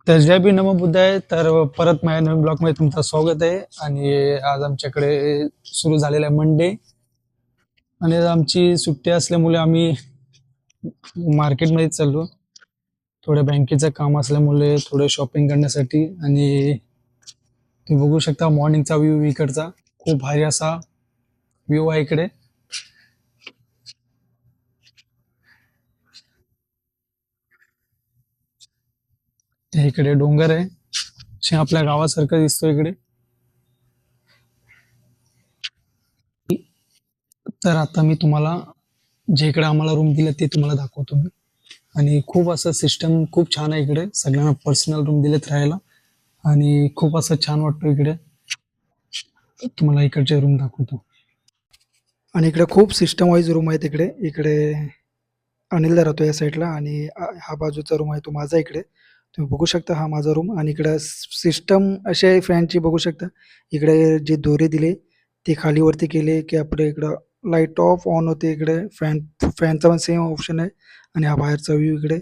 तर जय भीम नमो बुद्धाय. तर परत माझ्या नवीन ब्लॉगमध्ये तुमचं स्वागत आहे. आणि आज आमच्याकडे सुरू झालेला आहे मंडे. आणि आज आमची सुट्टी असल्यामुळे आम्ही मार्केटमध्ये चाललो. थोडं बँकेचं काम असल्यामुळे थोडं शॉपिंग करण्यासाठी. आणि तुम्ही बघू शकता मॉर्निंगचा व्ह्यू इकडचा. खूप भारी असा व्ह्यू आहे इकडे. इकडे डोंगर आहे, से आपल्या गावासारखं दिसतो इकडे. तर आता मी तुम्हाला जे इकडे आम्हाला रूम दिले ते तुम्हाला दाखवतो मी. आणि खूप असं सिस्टम खूप छान आहे इकडे. सगळ्यांना पर्सनल रूम दिलेत राहायला. आणि खूप असं छान वाटतं इकडे. तुम्हाला इकडचे रूम दाखवतो. आणि इकडे खूप सिस्टम वाईज रूम आहेत इकडे. इकडे अनिलदा राहतो या साईडला. आणि हा बाजूचा रूम आहे तो माझा इकडे. तुम्ही बघू शकता हा माझा रूम. आणि इकडे सिस्टम असे आहे फॅनची बघू शकता. इकडे जे दोरे दिले ते खाली वरती केले की आपलं इकडं लाईट ऑफ ऑन होते. इकडे फॅनचा पण सेम ऑप्शन आहे. आणि हा बाहेरचा व्ह्यू इकडे.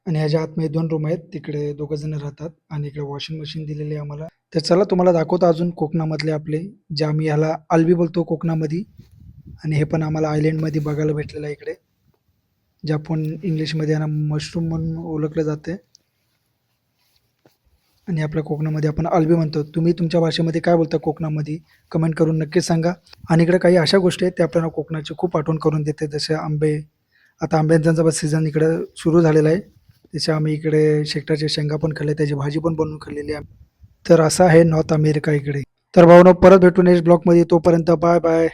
आणि ह्याच्या आतमध्ये 2 रूम आहेत. तिकडे दोघं जण राहतात. आणि इकडे वॉशिंग मशीन दिलेली आहे आम्हाला. तर चला तुम्हाला दाखवतो अजून कोकणामधले आपले, जे आम्ही ह्याला आल्बी बोलतो कोकणामध्ये. आणि हे पण आम्हाला आयलंडमध्ये बघायला भेटलेलं आहे इकडे, जे आपण इंग्लिशमध्ये यांना मशरूम म्हणून ओळखलं जाते. आणि आपल्या कोकणामध्ये आपण आल्बी म्हणतो. तुम्ही तुमच्या भाषेमध्ये काय बोलता कोकणामध्ये? कमेंट करून नक्कीच सांगा. आणि इकडे काही अशा गोष्टी आहेत त्या आपल्याला कोकणाची खूप आठवण करून देते. जसे आंबे. आता आंब्यांचा सीझन इकडे सुरू झालेला आहे. तसे आम्ही इकडे शेकटाच्या शेंगा पण खाल्ल्या, त्याची भाजी पण बनवून खाल्लेली आहे. तर असं आहे नॉर्थ अमेरिका इकडे. तर भावांनो, परत भेटू नेक्स्ट ब्लॉगमध्ये. तोपर्यंत बाय बाय.